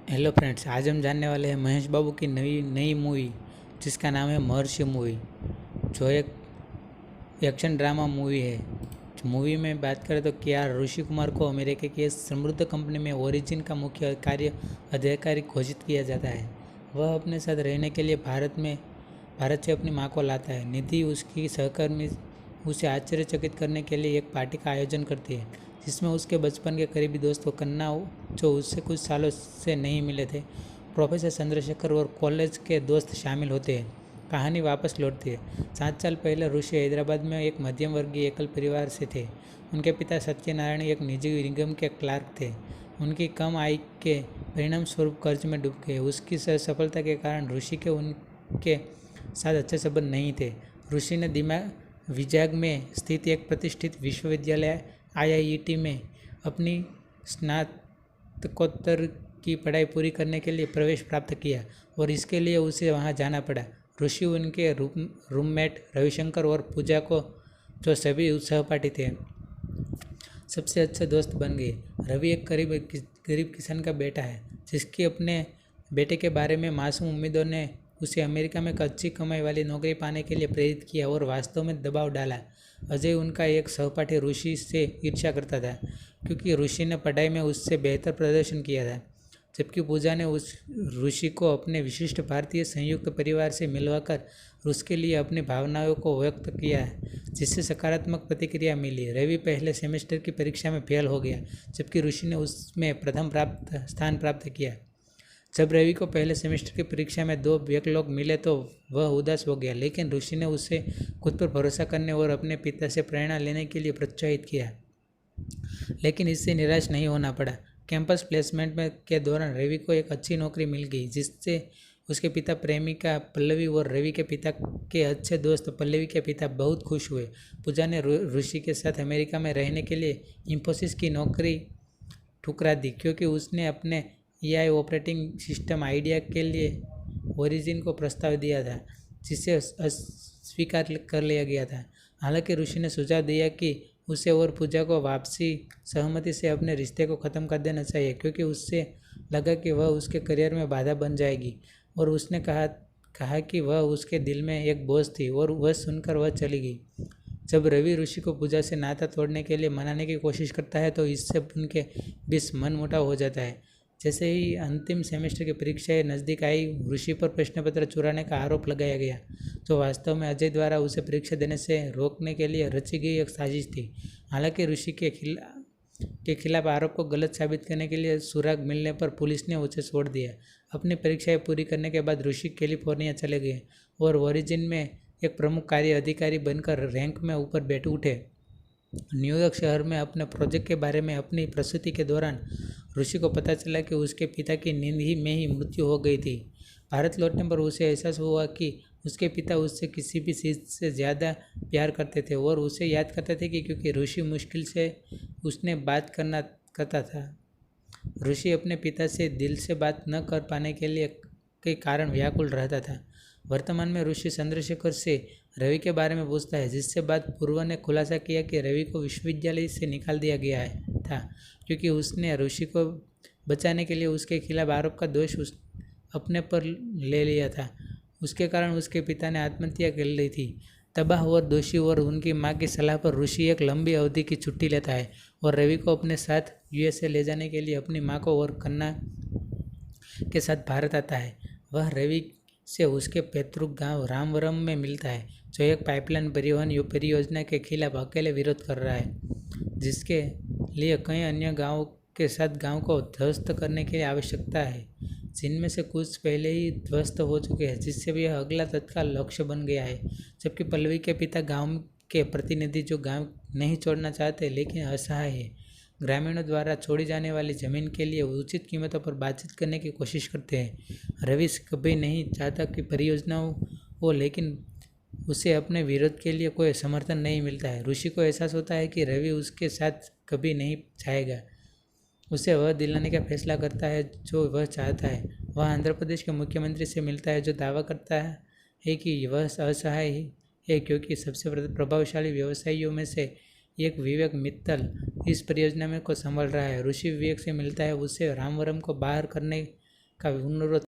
Hello friends, आज हम जानने वाले हैं महेश बाबू की नई नई मूवी जिसका नाम है महर्षि मूवी, जो एक एक्शन ड्रामा मूवी है। मूवी में बात करें तो क्या ऋषि कुमार को अमेरिका की एक समृद्ध कंपनी में ओरिजिन का मुख्य कार्य अधिकारी घोषित किया जाता है। वह अपने साथ रहने के लिए भारत से अपनी मां को लाता है। निधि उसकी सहकर्मी उसे आश्चर्यचकित करने के लिए एक पार्टी का आयोजन करती है, जिसमें उसके बचपन के करीबी दोस्त कन्ना, जो उससे कुछ सालों से नहीं मिले थे, प्रोफेसर चंद्रशेखर और कॉलेज के दोस्त शामिल होते हैं। कहानी वापस लौटती है। 7 साल पहले ऋषि हैदराबाद में एक मध्यम वर्गीय एकल परिवार से थे। उनके पिता सत्यनारायण एक निजी निगम के क्लार्क थे। उनकी कम आय के परिणाम स्वरूप कर्ज में डूब गए। उसकी सफलता के कारण ऋषि के उनके साथ अच्छे संबंध नहीं थे। ऋषि ने विजाग में स्थित एक प्रतिष्ठित विश्वविद्यालय IIT में अपनी स्नातकोत्तर की पढ़ाई पूरी करने के लिए प्रवेश प्राप्त किया और इसके लिए उसे वहां जाना पड़ा। ऋषि उनके रूममेट रविशंकर और पूजा को, जो सभी सहपाठी थे, सबसे अच्छे दोस्त बन गए। रवि एक गरीब किसान का बेटा है, जिसकी अपने बेटे के बारे में मासूम उम्मीदों ने उसे अमेरिका में एक अच्छी कमाई वाली नौकरी पाने के लिए प्रेरित किया और वास्तव में दबाव डाला। अजय, उनका एक सहपाठी, ऋषि से ईर्ष्या करता था क्योंकि ऋषि ने पढ़ाई में उससे बेहतर प्रदर्शन किया था, जबकि पूजा ने उस ऋषि को अपने विशिष्ट भारतीय संयुक्त परिवार से मिलवाकर उसके लिए अपनी भावनाओं को व्यक्त किया है, जिससे सकारात्मक प्रतिक्रिया मिली। रवि पहले सेमेस्टर की परीक्षा में फेल हो गया, जबकि ऋषि ने उसमें प्रथम स्थान प्राप्त किया। जब रवि को पहले सेमेस्टर की परीक्षा में 2 बैकलॉग मिले तो वह उदास हो गया, लेकिन ऋषि ने उसे खुद पर भरोसा करने और अपने पिता से प्रेरणा लेने के लिए प्रोत्साहित किया। लेकिन इससे निराश नहीं होना पड़ा। कैंपस प्लेसमेंट के दौरान रवि को एक अच्छी नौकरी मिल गई, जिससे उसके पिता प्रेमिका पल्लवी और रवि के पिता के अच्छे दोस्त पल्लवी के पिता बहुत खुश हुए। पूजा ने ऋषि के साथ अमेरिका में रहने के लिए इंफोसिस की नौकरी ठुकरा दी, क्योंकि उसने अपने AI ऑपरेटिंग सिस्टम आइडिया के लिए ओरिजिन को प्रस्ताव दिया था, जिसे अस्वीकार कर लिया गया था। हालांकि ऋषि ने सुझाव दिया कि उसे और पूजा को वापसी सहमति से अपने रिश्ते को ख़त्म कर देना चाहिए, क्योंकि उससे लगा कि वह उसके करियर में बाधा बन जाएगी, और उसने कहा कि वह उसके दिल में एक बोझ थी, और वह सुनकर वह चली गई। जब रवि ऋषि को पूजा से नाता तोड़ने के लिए मनाने की कोशिश करता है तो इससे उनके बीच मनमुटाव हो जाता है। जैसे ही अंतिम सेमेस्टर की परीक्षाएं नज़दीक आई, ऋषि पर प्रश्नपत्र चुराने का आरोप लगाया गया, जो वास्तव में अजय द्वारा उसे परीक्षा देने से रोकने के लिए रची गई एक साजिश थी। हालांकि ऋषि के खिलाफ आरोप को गलत साबित करने के लिए सुराग मिलने पर पुलिस ने उसे छोड़ दिया। अपनी परीक्षाएं पूरी करने के बाद ऋषि कैलिफोर्निया चले गए और ओरिजिन में एक प्रमुख कार्य अधिकारी बनकर रैंक में ऊपर बैठ उठे। न्यूयॉर्क शहर में अपने प्रोजेक्ट के बारे में अपनी प्रस्तुति के दौरान ऋषि को पता चला कि उसके पिता की नींद में ही मृत्यु हो गई थी। भारत लौटने पर उसे एहसास हुआ कि उसके पिता उससे किसी भी चीज़ से ज़्यादा प्यार करते थे और उसे याद करते थे कि क्योंकि ऋषि मुश्किल से उसने बात करता था। ऋषि अपने पिता से दिल से बात न कर पाने के कारण व्याकुल रहता था। वर्तमान में ऋषि चंद्रशेखर से रवि के बारे में पूछता है, जिससे बाद पूर्व ने खुलासा किया कि रवि को विश्वविद्यालय से निकाल दिया गया था क्योंकि उसने ऋषि को बचाने के लिए उसके खिलाफ आरोप का दोष अपने पर ले लिया था। उसके कारण उसके पिता ने आत्महत्या कर ली थी। तबाह और दोषी और उनकी मां की सलाह पर ऋषि एक लंबी अवधि की छुट्टी लेता है और रवि को अपने साथ USA ले जाने के लिए अपनी मां को और कन्ना के साथ भारत आता है। वह रवि से उसके पैतृक गांव रामवरम में मिलता है, जो एक पाइपलाइन परिवहन परियोजना के खिलाफ अकेले विरोध कर रहा है, जिसके लिए कई अन्य गांवों के साथ गांव को ध्वस्त करने की आवश्यकता है, जिनमें से कुछ पहले ही ध्वस्त हो चुके हैं, जिससे भी यह अगला तत्काल लक्ष्य बन गया है। जबकि पल्लवी के पिता गांव के प्रतिनिधि, जो गांव नहीं छोड़ना चाहते लेकिन असहाय है, ग्रामीणों द्वारा छोड़ी जाने वाली जमीन के लिए उचित कीमतों पर बातचीत करने की कोशिश करते हैं। रवि कभी नहीं चाहता कि परियोजनाओं हो, लेकिन उसे अपने विरोध के लिए कोई समर्थन नहीं मिलता है। ऋषि को एहसास होता है कि रवि उसके साथ कभी नहीं जाएगा। उसे वह दिलाने का फैसला करता है जो वह चाहता है। वह आंध्र प्रदेश के मुख्यमंत्री से मिलता है, जो दावा करता है कि वह असहाय है क्योंकि सबसे प्रभावशाली व्यवसायियों में से एक विवेक मित्तल इस परियोजना में को संभाल रहा है। ऋषि विवेक से मिलता है, उसे रामवरम को बाहर करने का अनुरोध